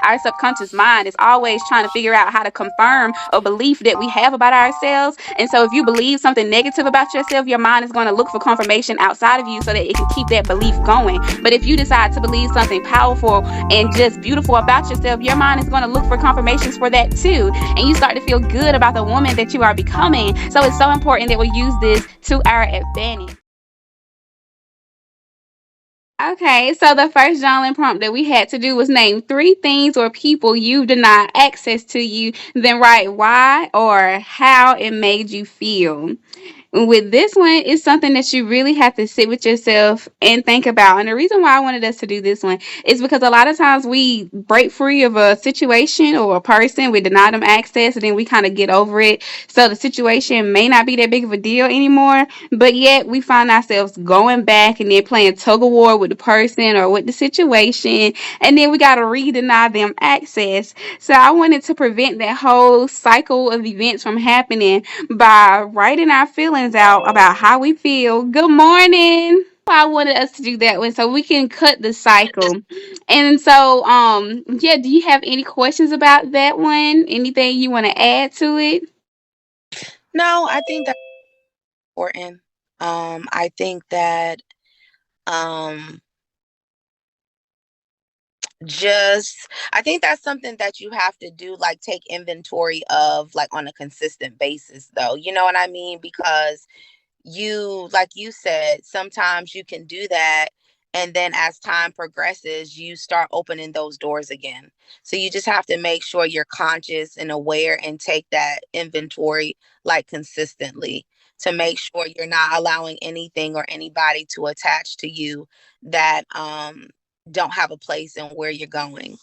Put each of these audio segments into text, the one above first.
our subconscious mind is always trying to figure out how to confirm a belief that we have about ourselves. And so if you believe something negative about yourself, your mind is going to look for confirmation outside of you so that it can keep that belief going. But if you decide to believe something powerful and just beautiful about yourself, your mind is going to look for confirmations for that too. And you start to feel good about the woman that you are becoming. So it's so important that we use this to our advantage. Okay, so the first journaling prompt that we had to do was name three things or people you denied access to you, then write why or how it made you feel. With this one, it's something that you really have to sit with yourself and think about. And the reason why I wanted us to do this one is because a lot of times we break free of a situation or a person, we deny them access, and then we kind of get over it. So the situation may not be that big of a deal anymore, but yet we find ourselves going back and then playing tug of war with the person or with the situation, and then we got to re-deny them access. So I wanted to prevent that whole cycle of events from happening by writing our feelings out about how we feel. Good morning. I wanted us to do that one so we can cut the cycle. And so, yeah, do you have any questions about that one? Anything you want to add to it? No, I think that's important. I think that um just I think that's something that you have to do, like take inventory of, like on a consistent basis though. You know what I mean? Because you, like you said, sometimes you can do that, and then as time progresses you start opening those doors again. So you just have to make sure you're conscious and aware and take that inventory like consistently, to make sure you're not allowing anything or anybody to attach to you that don't have a place in where you're going.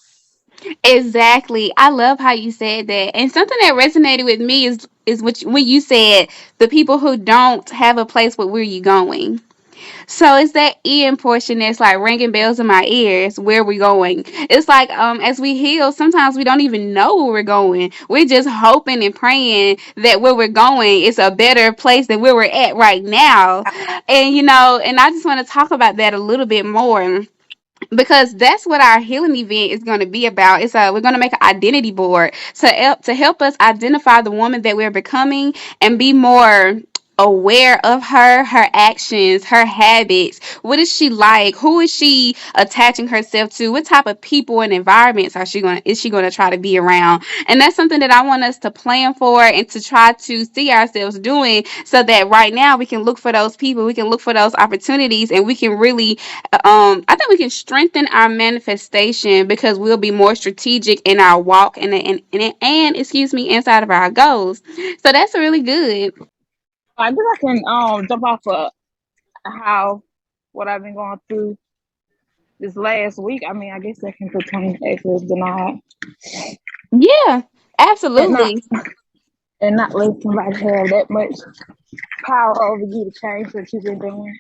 Exactly. I love how you said that. And something that resonated with me is when you said the people who don't have a place with where you going. So it's that end portion that's like ringing bells in my ears. Where we going? It's like as we heal, sometimes we don't even know where we're going. We're just hoping and praying that where we're going is a better place than where we're at right now. And and I just want to talk about that a little bit more because that's what our healing event is going to be about. We're going to make an identity board to help us identify the woman that we're becoming and be more aware of her actions, her habits. What is she like? Who is she attaching herself to? What type of people and environments is she going to try to be around? And that's something that I want us to plan for and to try to see ourselves doing, so that right now we can look for those people, we can look for those opportunities, and we can really I think we can strengthen our manifestation because we'll be more strategic in our walk and excuse me, inside of our goals. So that's really good. I guess I can jump off of how what I've been going through this last week. I mean, I guess that can pertain to access denied Yeah, and not absolutely. and not let somebody have that much power over you to change what you've been doing.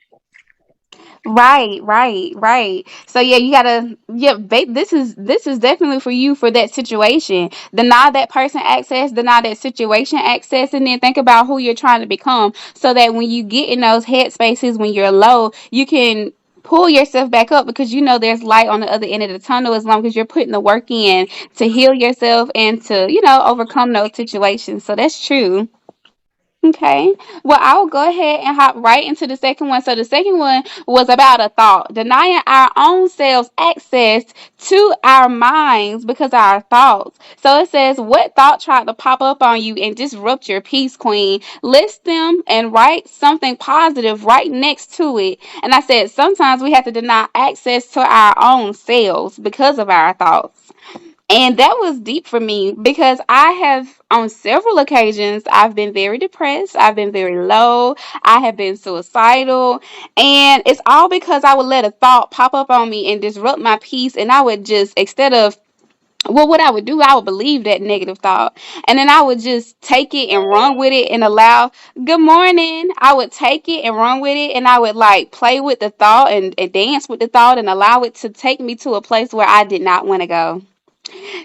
Right, right, right. So yeah, you gotta this is definitely for you for that situation. Deny that person access, deny that situation access, and then think about who you're trying to become, so that when you get in those headspaces when you're low, you can pull yourself back up because you know there's light on the other end of the tunnel as long as you're putting the work in to heal yourself and to overcome those situations. So that's true. Okay. Well, I'll go ahead and hop right into the second one. So the second one was about a thought, denying our own selves access to our minds because of our thoughts. So it says, what thought tried to pop up on you and disrupt your peace, queen? List them and write something positive right next to it. And I said, sometimes we have to deny access to our own selves because of our thoughts. And that was deep for me because I have, on several occasions, I've been very depressed. I've been very low. I have been suicidal. And it's all because I would let a thought pop up on me and disrupt my peace. And I would just, instead of, well, what I would do, I would believe that negative thought. And then I would just take it and run with it and allow, good morning. I would take it and run with it. And I would like play with the thought and dance with the thought and allow it to take me to a place where I did not want to go.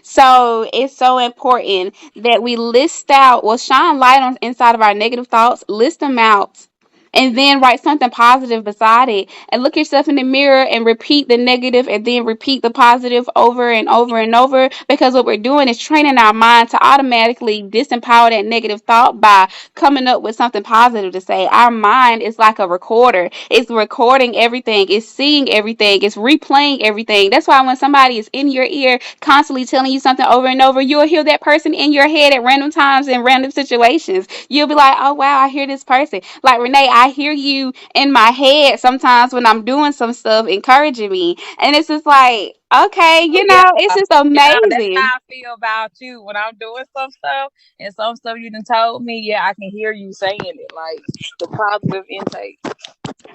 So it's so important that we list out, well, shine light on inside of our negative thoughts, list them out, and then write something positive beside it, and look yourself in the mirror and repeat the negative and then repeat the positive over and over and over, because what we're doing is training our mind to automatically disempower that negative thought by coming up with something positive to say. Our mind is like a recorder. It's recording everything, it's seeing everything, it's replaying everything. That's why when somebody is in your ear constantly telling you something over and over, you'll hear that person in your head at random times in random situations. You'll be like, oh wow, I hear this person. Like Renee, I hear you in my head sometimes when I'm doing some stuff encouraging me. And it's just like, okay, Oh yeah, it's just that's amazing. how I feel about you when I'm doing some stuff and some stuff you done told me. Yeah, I can hear you saying it, like the positive intake.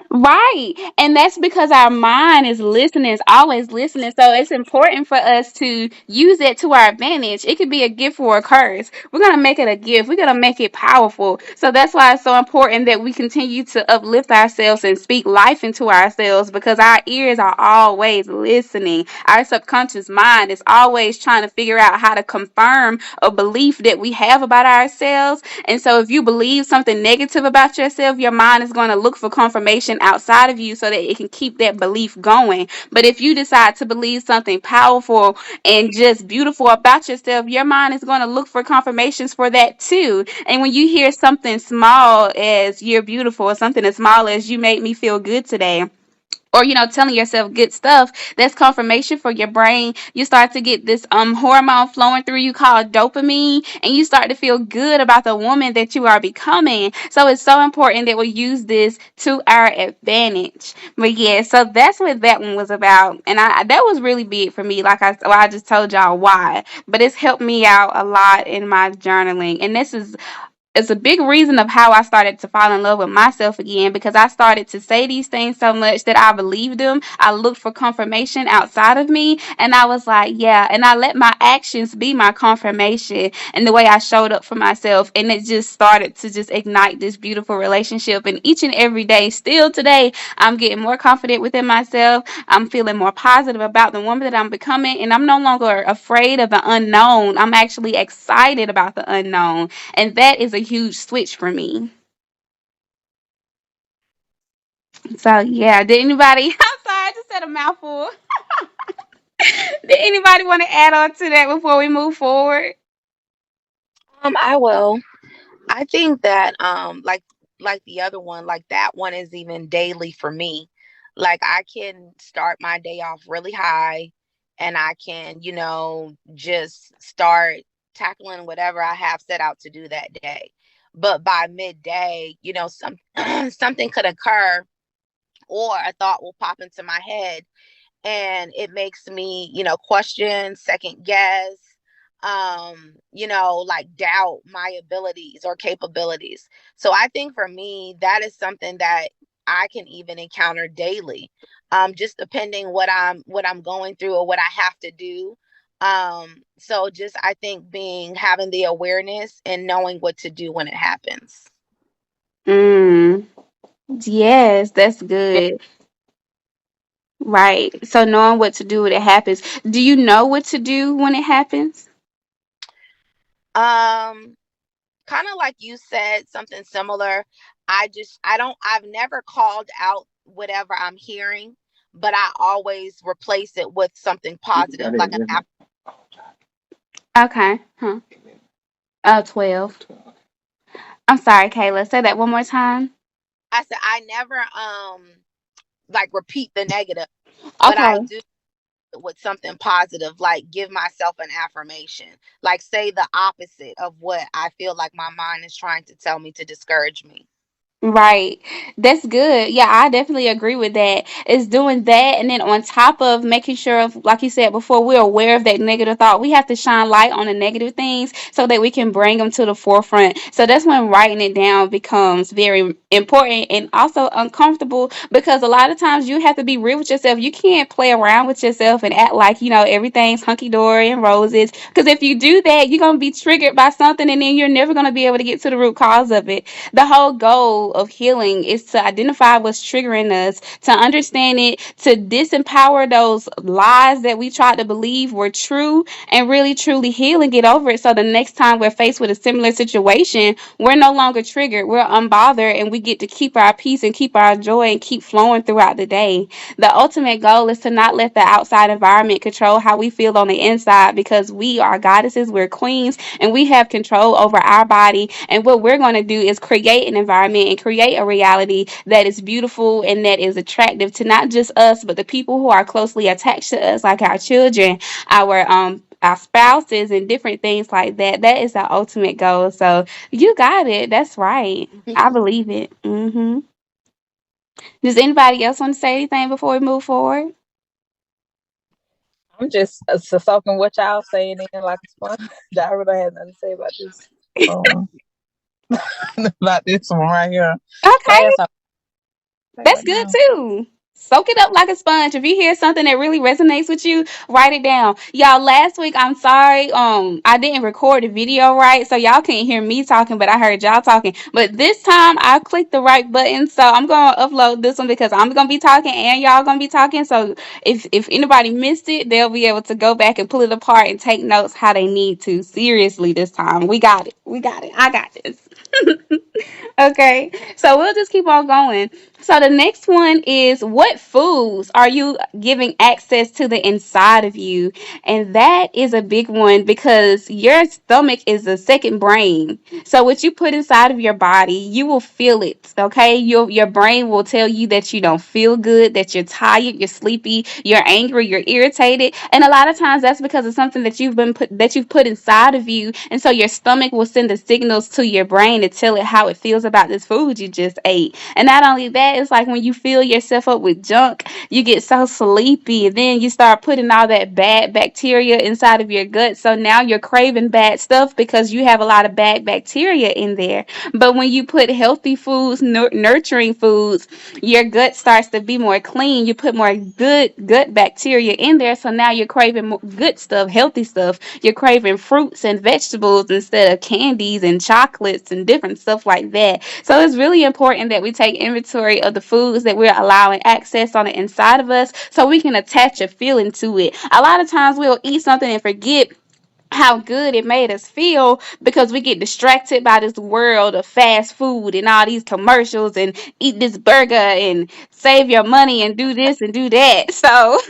Right. And that's because our mind is listening, it's always listening. So it's important for us to use it to our advantage. It could be a gift or a curse. We're going to make it a gift. We're going to make it powerful. So that's why it's so important that we continue to uplift ourselves and speak life into ourselves, because our ears are always listening. Our subconscious mind is always trying to figure out how to confirm a belief that we have about ourselves. And so if you believe something negative about yourself, your mind is going to look for confirmation outside of you so that it can keep that belief going. But if you decide to believe something powerful and just beautiful about yourself, your mind is going to look for confirmations for that too. And when you hear something small as you're beautiful, or something as small as you made me feel good today, or telling yourself good stuff, that's confirmation for your brain. You start to get this hormone flowing through you called dopamine, and you start to feel good about the woman that you are becoming. So it's so important that we use this to our advantage. But yeah, so that's what that one was about, and that was really big for me. I just told y'all why, but it's helped me out a lot in my journaling, and this is it's a big reason of how I started to fall in love with myself again, because I started to say these things so much that I believed them. I looked for confirmation outside of me, and I was like, yeah, and I let my actions be my confirmation and the way I showed up for myself, and it just started to just ignite this beautiful relationship. And each and every day, still today, I'm getting more confident within myself. I'm feeling more positive about the woman that I'm becoming, and I'm no longer afraid of the unknown. I'm actually excited about the unknown, and that is a huge switch for me. So yeah, did anybody? I'm sorry, I just said a mouthful. Did anybody want to add on to that before we move forward? I will. I think that like the other one, like that one is even daily for me. Like I can start my day off really high, and I can, just start tackling whatever I have set out to do that day. But by midday, something could occur, or a thought will pop into my head, and it makes me, question, second guess, like doubt my abilities or capabilities. So I think for me, that is something that I can even encounter daily. Just depending what I'm going through or what I have to do. So just I think having the awareness and knowing what to do when it happens. Mm, yes, that's Yeah. good. Right. So knowing what to do when it happens. Do you know what to do when it happens? Um, Kind of like you said, something similar. I've never called out whatever I'm hearing, but I always replace it with something positive, like an Okay. Huh. Oh, 12. I'm sorry, Kayla. Say that one more time. I said I never like repeat the negative, but I Okay. do it with something positive, like give myself an affirmation, like say the opposite of what I feel like my mind is trying to tell me to discourage me. Right. That's good. Yeah, I definitely agree with that. It's doing that, and then on top of making sure, like you said before, we're aware of that negative thought. We have to shine light on the negative things so that we can bring them to the forefront. So that's when writing it down becomes very important and also uncomfortable, because a lot of times you have to be real with yourself. You can't play around with yourself and act like, everything's hunky dory and roses. Because if you do that, you're going to be triggered by something, and then you're never going to be able to get to the root cause of it. The whole goal goal of healing is to identify what's triggering us, to understand it, to disempower those lies that we tried to believe were true, and really truly heal and get over it. So the next time we're faced with a similar situation, we're no longer triggered, we're unbothered, and we get to keep our peace and keep our joy and keep flowing throughout the day. The ultimate goal is to not let the outside environment control how we feel on the inside, because we are goddesses, we're queens, and we have control over our body. And what we're going to do is create an environment and create a reality that is beautiful and that is attractive to not just us, but the people who are closely attached to us, like our children, our spouses, and different things like that. That is our ultimate goal. So you got it. That's right. I believe it. Does anybody else want to say anything before we move forward? I'm just soaking what y'all saying in like a sponge. I really have nothing to say about this. About this one right here. Okay, Last time, that's good too. Soak it up like a sponge. If you hear something that really resonates with you, write it down. Y'all, last week, I'm sorry, I didn't record the video right, so y'all can't hear me talking, but I heard y'all talking. But this time I clicked the right button, so I'm gonna upload this one because I'm gonna be talking and y'all gonna be talking. So if anybody missed it, they'll be able to go back and pull it apart and take notes how they need to. Seriously, this time. We got it. We got it. I got this. Okay, so we'll just keep on going. So the next one is, what foods are you giving access to the inside of you? And that is a big one because your stomach is a second brain. So what you put inside of your body, you will feel it. Okay, your brain will tell you that you don't feel good, that you're tired, you're sleepy, you're angry, you're irritated, and a lot of times that's because of something that you've put inside of you. And so your stomach will send the signals to your brain to tell it how it feels about this food you just ate. And not only that, it's like when you fill yourself up with junk, you get so sleepy, and then you start putting all that bad bacteria inside of your gut. So now you're craving bad stuff because you have a lot of bad bacteria in there. But when you put healthy foods, nurturing foods, your gut starts to be more clean. You put more good gut bacteria in there. So now you're craving more good stuff, healthy stuff. You're craving fruits and vegetables instead of candies and chocolates and different stuff like that. So it's really important that we take inventory of the foods that we're allowing access on the inside of us so we can attach a feeling to it. A lot of times we'll eat something and forget how good it made us feel because we get distracted by this world of fast food and all these commercials and eat this burger and save your money and do this and do that. So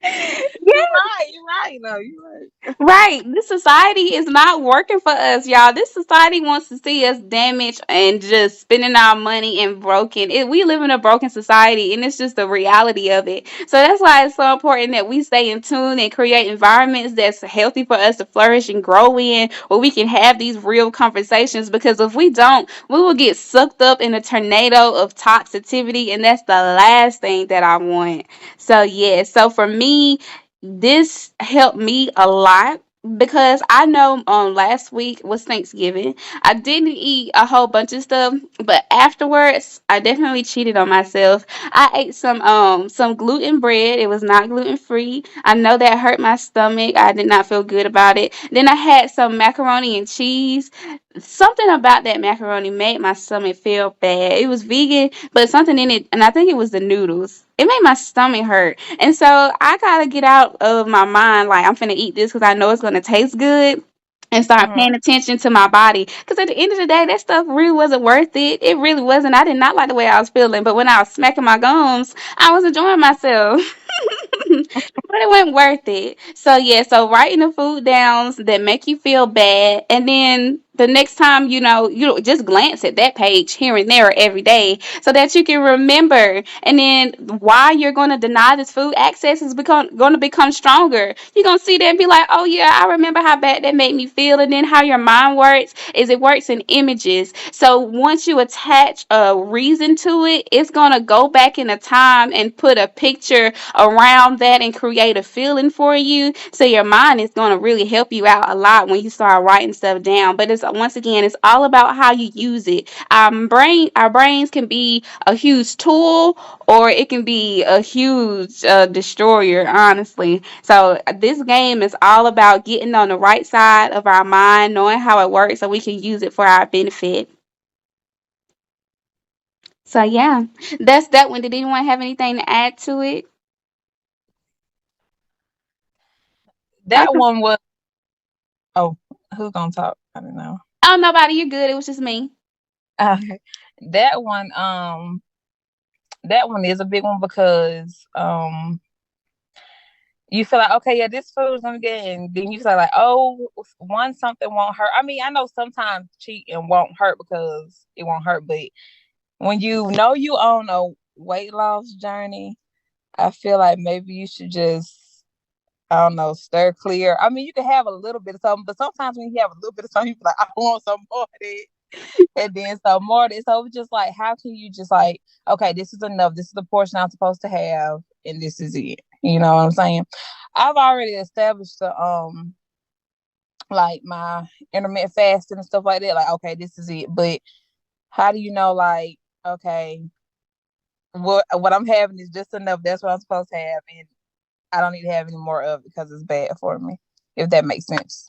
you're right. You're right. No, you're right. right. This society is not working for us, y'all. This society wants to see us damaged and just spending our money and broken. We live in a broken society, and it's just the reality of it. So that's why it's so important that we stay in tune and create environments that's healthy for us to flourish and grow in, where we can have these real conversations. Because if we don't, we will get sucked up in a tornado of toxicity, and that's the last thing that I want. So yeah, so for me, this helped me a lot because I know last week was Thanksgiving. I didn't eat a whole bunch of stuff, but afterwards I definitely cheated on myself. I ate some gluten bread. It was not gluten free. I know that hurt my stomach. I did not feel good about it. Then I had some macaroni and cheese. Something about that macaroni made my stomach feel bad. It was vegan, but something in it, and I think it was the noodles. It made my stomach hurt. And so I gotta get out of my mind like I'm finna eat this because I know it's gonna taste good, and start paying attention to my body. Because at the end of the day, that stuff really wasn't worth it. It really wasn't. I did not like the way I was feeling. But when I was smacking my gums, I was enjoying myself. But it wasn't worth it. So yeah, so writing the food downs that make you feel bad, and then the next time you just glance at that page here and there every day, so that you can remember. And then why you're going to deny this food access is going to become stronger. You're going to see that and be like, oh yeah, I remember how bad that made me feel. And then how your mind works is it works in images. So once you attach a reason to it, it's going to go back in a time and put a picture around that and create a feeling for you. So your mind is going to really help you out a lot when you start writing stuff down. But it's once again, it's all about how you use it. Our brains can be a huge tool, or it can be a huge destroyer, honestly. So this game is all about getting on the right side of our mind, knowing how it works, so we can use it for our benefit. So yeah, that's that one. Did anyone have anything to add to it? That Okay. one was, oh, who's gonna talk? I don't know. Oh, nobody. You're good. It was just me. Okay. That one, that one is a big one because you feel like, okay, yeah, this food is gonna get, and then you feel like, oh, one, something won't hurt. I mean, I know sometimes cheating won't hurt because it won't hurt, but when you know you on a weight loss journey, I feel like maybe you should just, I don't know, stir clear. I mean, you can have a little bit of something, but sometimes when you have a little bit of something, you be like, I want some more of it. And then some more of it. So it's just like, how can you just like, okay, this is enough. This is the portion I'm supposed to have, and this is it. You know what I'm saying? I've already established the like my intermittent fasting and stuff like that. Like, okay, this is it. But how do you know, like, okay, what I'm having is just enough. That's what I'm supposed to have, and I don't need to have any more of it because it's bad for me. If that makes sense.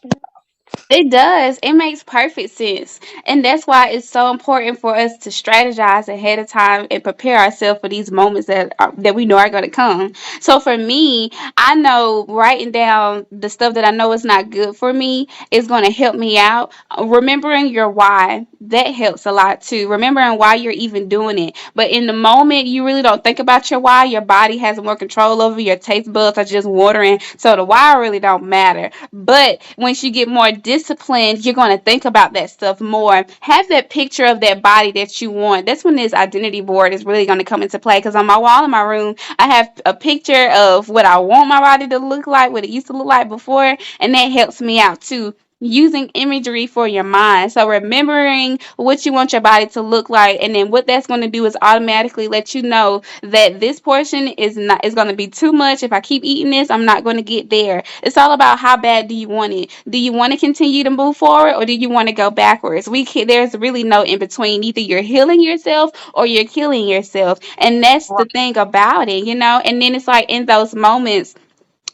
It does. It makes perfect sense. And that's why it's so important for us to strategize ahead of time and prepare ourselves for these moments that we know are going to come. So for me, I know writing down the stuff that I know is not good for me is going to help me out. Remembering your why, that helps a lot too. Remembering why you're even doing it. But in the moment, you really don't think about your why. Your body has more control over your taste buds are just watering. So the why really don't matter. But once you get more disciplined, you're going to think about that stuff more. Have that picture of that body that you want. That's when this identity board is really going to come into play. Because on my wall in my room, I have a picture of what I want my body to look like, what it used to look like before, and that helps me out too. Using imagery for your mind. So remembering what you want your body to look like, and then what that's going to do is automatically let you know that this portion is going to be too much. If I keep eating this, I'm not going to get there. It's all about how bad do you want it. Do you want to continue to move forward, or do you want to go backwards? There's really no in between. Either you're healing yourself or you're killing yourself, and that's the Right. thing about it, you know. And then it's like in those moments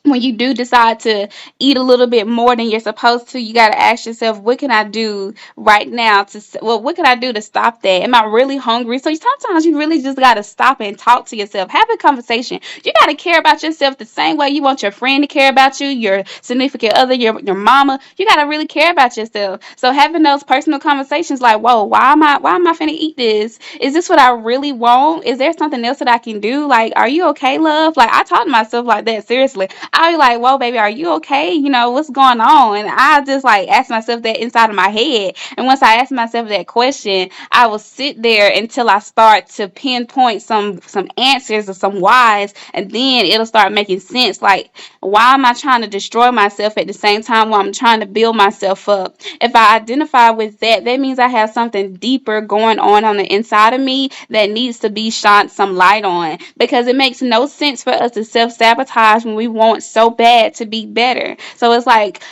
when you do decide to eat a little bit more than you're supposed to, you got to ask yourself, what can I do right now what can I do to stop that? Am I really hungry? So sometimes you really just got to stop and talk to yourself, have a conversation. You got to care about yourself the same way you want your friend to care about you, your significant other, your mama. You got to really care about yourself. So having those personal conversations like, whoa, why am I finna eat this? Is this what I really want? Is there something else that I can do? Like, are you okay, love? Like, I talk to myself like that, seriously. I'll be like, whoa, baby, are you okay? You know, what's going on? And I just like ask myself that inside of my head. And once I ask myself that question, I will sit there until I start to pinpoint some answers or some whys, and then it'll start making sense. Like, why am I trying to destroy myself at the same time while I'm trying to build myself up? If I identify with that, that means I have something deeper going on the inside of me that needs to be shone some light on, because it makes no sense for us to self-sabotage when we want so bad to be better. So it's like,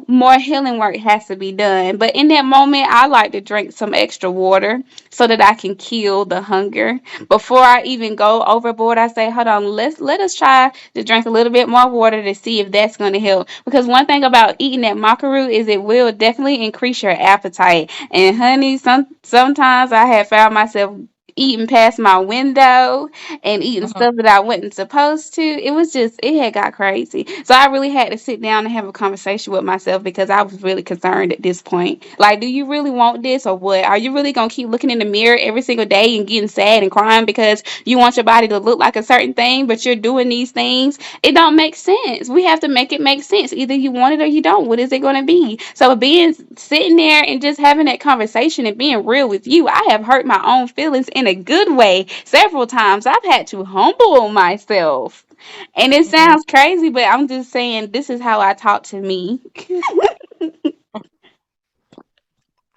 more healing work has to be done. But in that moment, I like to drink some extra water so that I can kill the hunger. Before I even go overboard, I say, hold on, let us try to drink a little bit more water to see if that's going to help. Because one thing about eating that macaroon is it will definitely increase your appetite. And honey, sometimes I have found myself eating past my window and eating Mhm. stuff that I wasn't supposed to. It had got crazy. So I really had to sit down and have a conversation with myself, because I was really concerned at this point. Like, do you really want this or what? Are you really going to keep looking in the mirror every single day and getting sad and crying because you want your body to look like a certain thing, but you're doing these things? It don't make sense. We have to make it make sense. Either you want it or you don't. What is it going to be? So sitting there and just having that conversation and being real with you, I have hurt my own feelings in a good way several times. I've had to humble myself. And it Mhm. sounds crazy, but I'm just saying this is how I talk to me.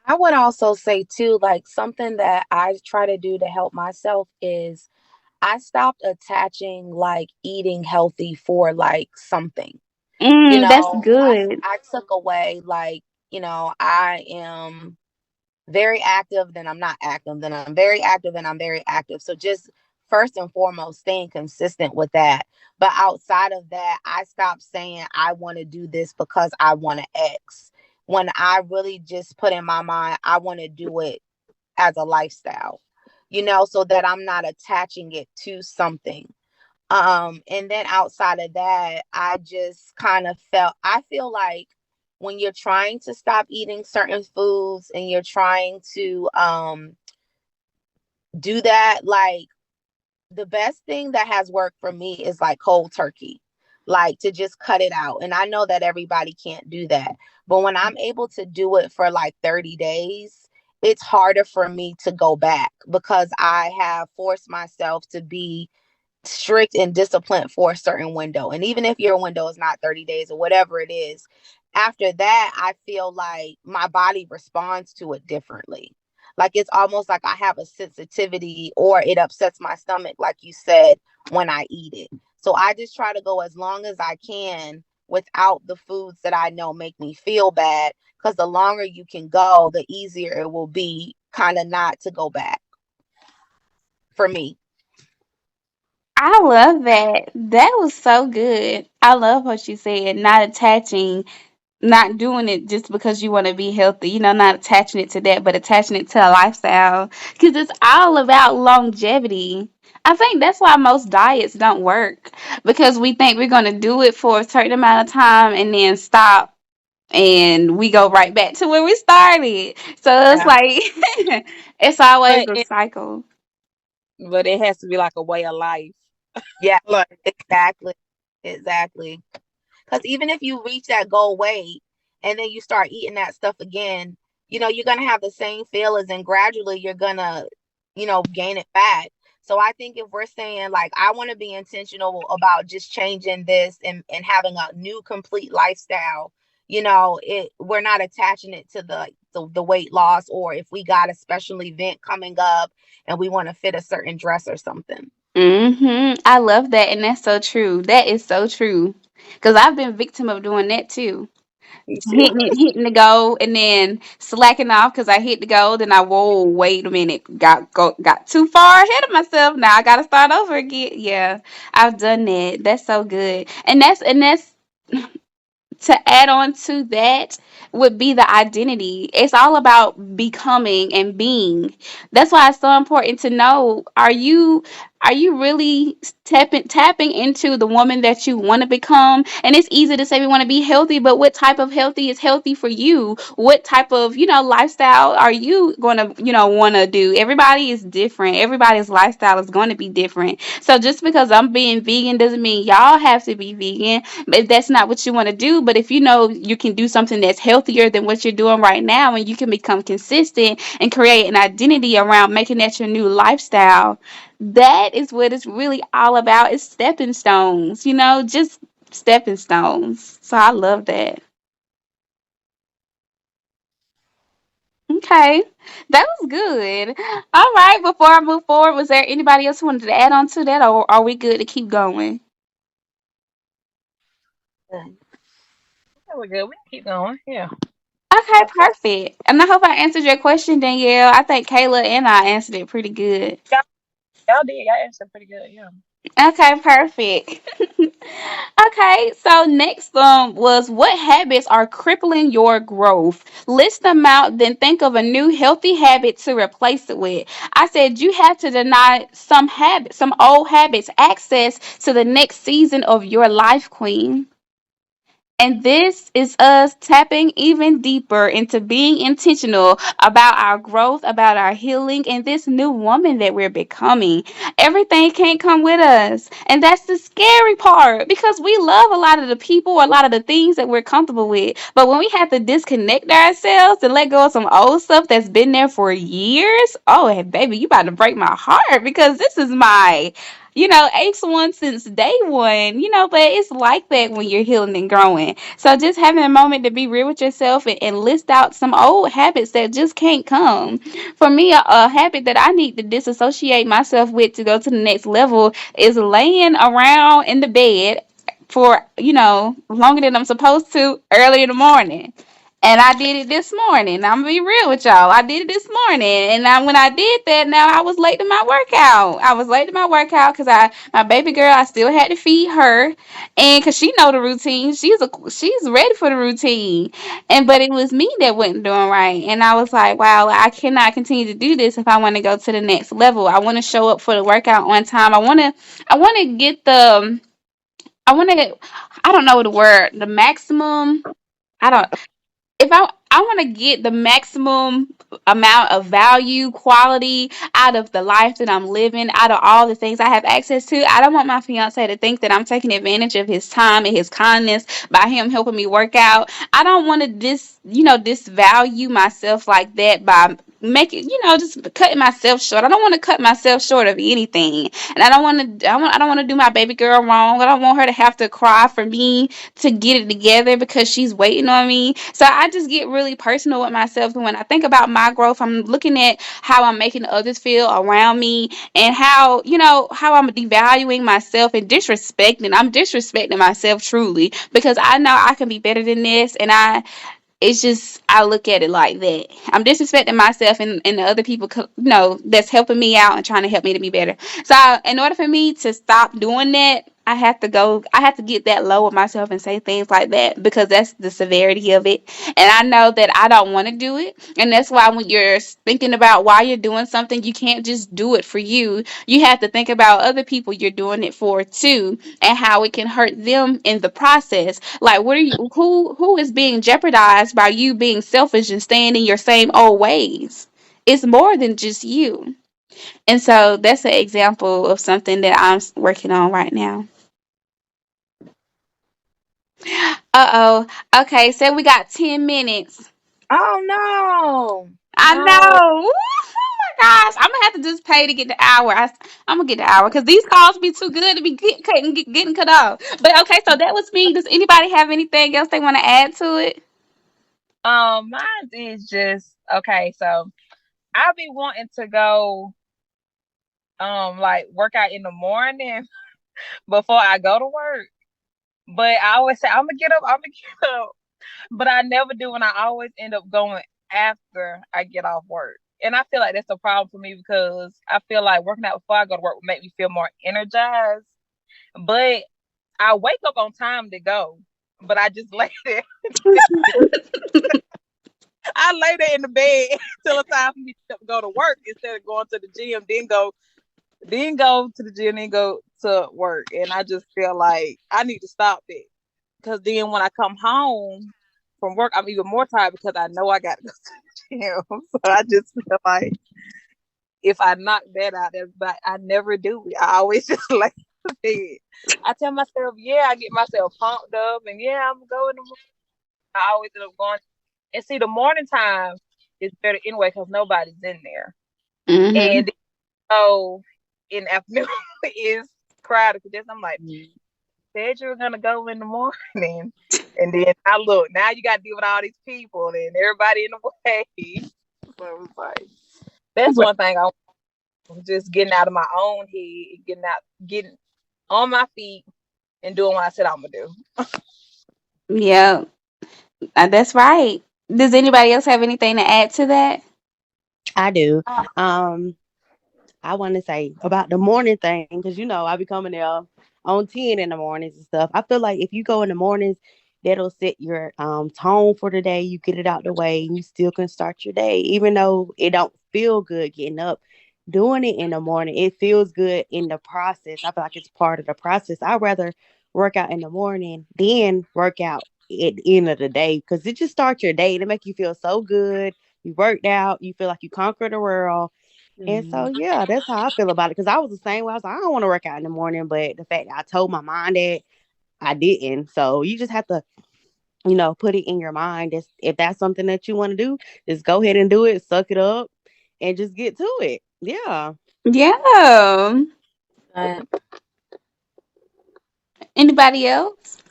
I would also say too, like something that I try to do to help myself is I stopped attaching like eating healthy for like something. That's I good. I took away like I am very active, then I'm not active, then I'm very active, then I'm very active. So just first and foremost, staying consistent with that. But outside of that, I stopped saying I want to do this because I want to X. When I really just put in my mind, I want to do it as a lifestyle, so that I'm not attaching it to something. And then outside of that, I just kind of I feel like when you're trying to stop eating certain foods and you're trying to do that, like the best thing that has worked for me is like cold turkey, like to just cut it out. And I know that everybody can't do that, but when I'm able to do it for like 30 days, it's harder for me to go back because I have forced myself to be strict and disciplined for a certain window. And even if your window is not 30 days or whatever it is, after that, I feel like my body responds to it differently. Like it's almost like I have a sensitivity or it upsets my stomach, like you said, when I eat it. So I just try to go as long as I can without the foods that I know make me feel bad. Because the longer you can go, the easier it will be kind of not to go back for me. I love that. That was so good. I love what you said. Not doing it just because you want to be healthy, not attaching it to that, but attaching it to a lifestyle. Because it's all about longevity. I think that's why most diets don't work because we think we're going to do it for a certain amount of time and then stop and we go right back to where we started. So it's Yeah. like, it's always But a it cycle. but it has to be like a way of life. Yeah, Like exactly. Exactly. Because even if you reach that goal weight and then you start eating that stuff again, you're going to have the same feelings and gradually you're going to, gain it back. So I think if we're saying like, I want to be intentional about just changing this and having a new complete lifestyle, we're not attaching it to the weight loss, or if we got a special event coming up and we want to fit a certain dress or something. I love that, and that's so true. That is so true. Because I've been victim of doing that too. me too. Hitting the goal, and then slacking off because I hit the goal. Then whoa, wait a minute, got too far ahead of myself. Now I got to start over again. Yeah, I've done that. That's so good, and that's to add on to that would be the identity. It's all about becoming and being. That's why it's so important to know, are you really tapping into the woman that you want to become? And it's easy to say we want to be healthy, but what type of healthy is healthy for you? What type of, lifestyle are you going to, want to do? Everybody is different. Everybody's lifestyle is going to be different. So just because I'm being vegan doesn't mean y'all have to be vegan if that's not what you want to do. But if you know you can do something that's healthier than what you're doing right now, and you can become consistent and create an identity around making that your new lifestyle, that is what it's really all about. It's stepping stones, just stepping stones. So I love that. Okay, that was good. All right, before I move forward, was there anybody else who wanted to add on to that, or are we good to keep going? Yeah, we're good. We can keep going. Yeah. Okay, perfect. And I hope I answered your question, Danielle. I think Kayla and I answered it pretty good. Y'all, y'all did. Y'all answered pretty good. Yeah. Okay, perfect. Okay, so next was what habits are crippling your growth? List them out, then think of a new healthy habit to replace it with. I said you have to deny some old habits access to the next season of your life, queen. And this is us tapping even deeper into being intentional about our growth, about our healing, and this new woman that we're becoming. Everything can't come with us. And that's the scary part because we love a lot of the people, a lot of the things that we're comfortable with. But when we have to disconnect ourselves and let go of some old stuff that's been there for years, oh, hey, baby, you about to break my heart because this is my H1 since day one, but it's like that when you're healing and growing. So just having a moment to be real with yourself and list out some old habits that just can't come. For me, a habit that I need to disassociate myself with to go to the next level is laying around in the bed for, longer than I'm supposed to early in the morning. And I did it this morning. I'm gonna be real with y'all. I did it this morning, and when I did that, now I was late to my workout. I was late to my workout because my baby girl, I still had to feed her, and because she know the routine, she's ready for the routine, and but it was me that wasn't doing right, and I was like, wow, I cannot continue to do this if I want to go to the next level. I want to show up for the workout on time. I want to get the, I want to, I don't know the word, the maximum. I don't if I want to get the maximum amount of value, quality out of the life that I'm living, out of all the things I have access to. I don't want my fiance to think that I'm taking advantage of his time and his kindness by him helping me work out. I don't want to disvalue myself like that by making, just cutting myself short. I don't want to cut myself short of anything. And I don't want to do my baby girl wrong. I don't want her to have to cry for me to get it together because she's waiting on me. So I just get really personal with myself. And when I think about my growth, I'm looking at how I'm making others feel around me and how I'm devaluing myself and disrespecting. I'm disrespecting myself truly because I know I can be better than this. And it's just I look at it like that. I'm disrespecting myself and the other people, that's helping me out and trying to help me to be better. So in order for me to stop doing that, I have to get that low with myself and say things like that because that's the severity of it. And I know that I don't want to do it. And that's why when you're thinking about why you're doing something, you can't just do it for you. You have to think about other people you're doing it for too and how it can hurt them in the process. Like what are you who is being jeopardized by you being selfish and staying in your same old ways? It's more than just you. And so that's an example of something that I'm working on right now. Uh-oh. Okay, so we got 10 minutes. Oh no. I No. know. Woo, oh my gosh. I'm gonna have to just pay to get the hour. I'm gonna get the hour because these calls be too good to be getting cut off. But okay, so that was me. Does anybody have anything else they want to add to it? Mine is just okay. So I'll be wanting to go, like work out in the morning before I go to work. But I always say I'm gonna get up. But I never do, and I always end up going after I get off work. And I feel like that's a problem for me because I feel like working out before I go to work would make me feel more energized. But I wake up on time to go, but I just lay there. I lay there in the bed till it's time for me to go to work instead of going to the gym, then go to the gym, then go to work. And I just feel like I need to stop it because then when I come home from work, I'm even more tired because I know I got to go to the gym. So I just feel like if I knock that out, but I never do it. I always just lay in the bed. I tell myself, yeah, I get myself pumped up, and yeah, I'm going to. I always end up going. And see, the morning time is better anyway because nobody's in there. Mm-hmm. And so in the afternoon is crowded. Because I'm like, said you were gonna go in the morning, and then I look. Now you got to deal with all these people and everybody in the way. So it's like that's one thing I'm just getting out of my own head, getting on my feet, and doing what I said I'm gonna do. Yeah, that's right. Does anybody else have anything to add to that? I do. Um, I want to say about the morning thing because I be coming there on 10 in the mornings and stuff. I feel like if you go in the mornings, that'll set your tone for the day. You get it out the way, and you still can start your day, even though it don't feel good getting up. Doing it in the morning, it feels good in the process. I feel like it's part of the process. I'd rather work out in the morning than work out at the end of the day because it just starts your day. It make you feel so good. You worked out. You feel like you conquered the world and so, yeah, that's how I feel about it. Because I was the same way. I was like, I don't want to work out in the morning. But the fact that I told my mind that I didn't. So you just have to, put it in your mind. If that's something that you want to do, just go ahead and do it. Suck it up and just get to it. Yeah. Yeah. Uh, Anybody else?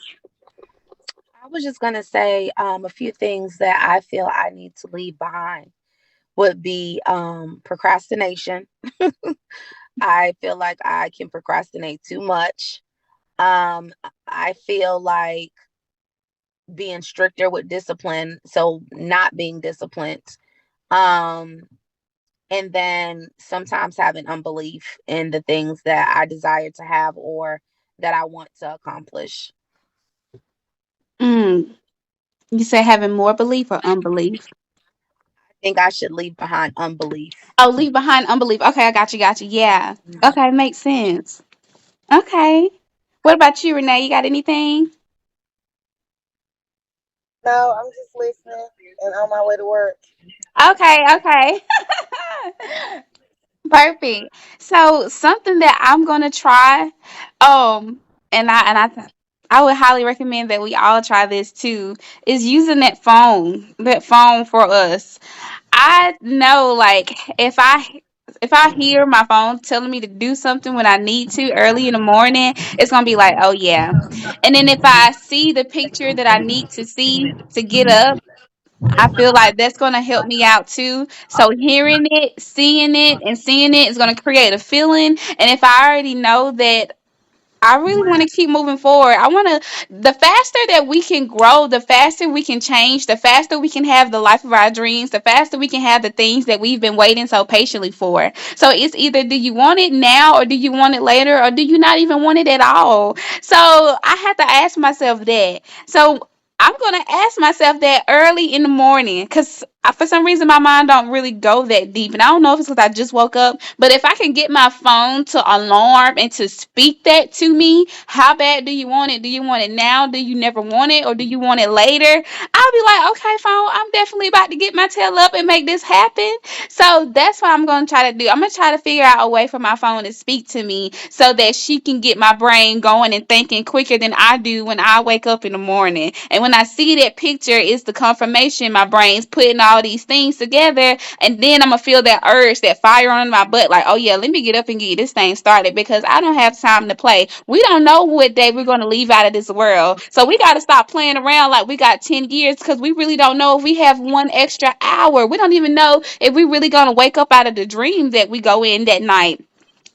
I was just gonna say a few things that I feel I need to leave behind would be procrastination. I feel like I can procrastinate too much. I feel like being stricter with discipline, so not being disciplined. Um, and then sometimes having unbelief in the things that I desire to have or that I want to accomplish. Mm. You say having more belief or unbelief? I think I should leave behind unbelief. Oh, leave behind unbelief. Okay, I got you, got you. Yeah. Okay, makes sense. Okay. What about you, Renee? You got anything? No, I'm just listening and on my way to work. Okay, okay. Perfect. So something that I'm gonna try, I would highly recommend that we all try this too, is using that phone for us. I know, like, if I hear my phone telling me to do something when I need to early in the morning, it's gonna be like, oh yeah. And then if I see the picture that I need to see to get up, I feel like that's going to help me out too. So hearing it, and seeing it is going to create a feeling. And if I already know that I really want to keep moving forward. I want to, the faster that we can grow, the faster we can change, the faster we can have the life of our dreams, the faster we can have the things that we've been waiting so patiently for. So it's either do you want it now or do you want it later or do you not even want it at all? So I have to ask myself that. So I'm going to ask myself that early in the morning because for some reason my mind don't really go that deep. And I don't know if it's because I just woke up, but if I can get my phone to alarm and to speak that to me, how bad do you want it? Do you want it now? Do you never want it? Or do you want it later? I'll be like, okay, phone, I'm definitely about to get my tail up and make this happen. So that's what I'm going to try to do. I'm going to try to figure out a way for my phone to speak to me so that she can get my brain going and thinking quicker than I do when I wake up in the morning. And when I see that picture, it's the confirmation my brain's putting all these things together. And then I'm going to feel that urge, that fire on my butt, like, oh yeah, let me get up and get this thing started because I don't have time to play. We don't know what day we're going to leave out of this world. So we got to stop playing around like we got 10 years because we really don't know if we have one extra hour. We don't even know if we really going to wake up out of the dream that we go in that night.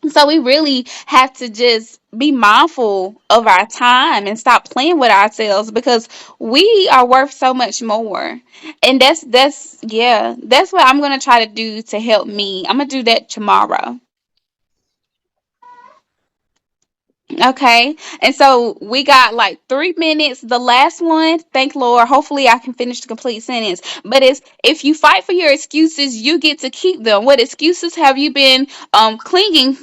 So we really have to just be mindful of our time and stop playing with ourselves because we are worth so much more. And that's yeah, that's what I'm gonna try to do to help me. I'm gonna do that tomorrow. Okay. And so we got like 3 minutes. The last one, thank Lord. Hopefully I can finish the complete sentence. But it's if you fight for your excuses, you get to keep them. What excuses have you been clinging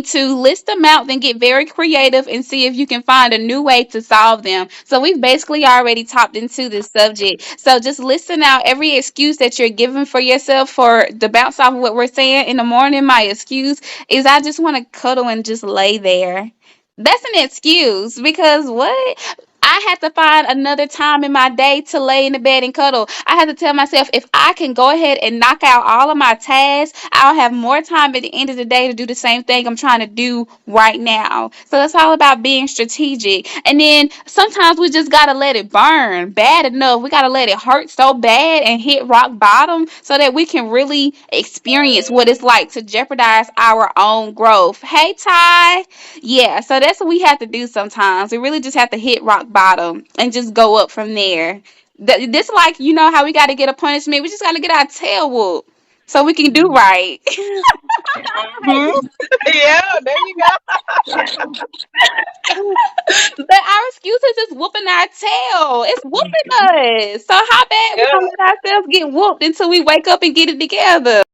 to? List them out, then get very creative and see if you can find a new way to solve them. So we've basically already topped into this subject. So just listen out every excuse that you're giving for yourself for the bounce off of what we're saying in the morning. My excuse is I just want to cuddle and just lay there. That's an excuse because what? I have to find another time in my day to lay in the bed and cuddle. I have to tell myself if I can go ahead and knock out all of my tasks, I'll have more time at the end of the day to do the same thing I'm trying to do right now. So it's all about being strategic. And then sometimes we just got to let it burn bad enough. We got to let it hurt so bad and hit rock bottom so that we can really experience what it's like to jeopardize our own growth. Hey, Ty. Yeah, so that's what we have to do sometimes. We really just have to hit rock bottom and just go up from there. This like, you know how we got to get a punishment. We just got to get our tail whooped so we can do right. Mhm. Yeah, there you go. But our excuses is whooping our tail. It's whooping us. So how bad we Yeah. gonna let ourselves get whooped until we wake up and get it together?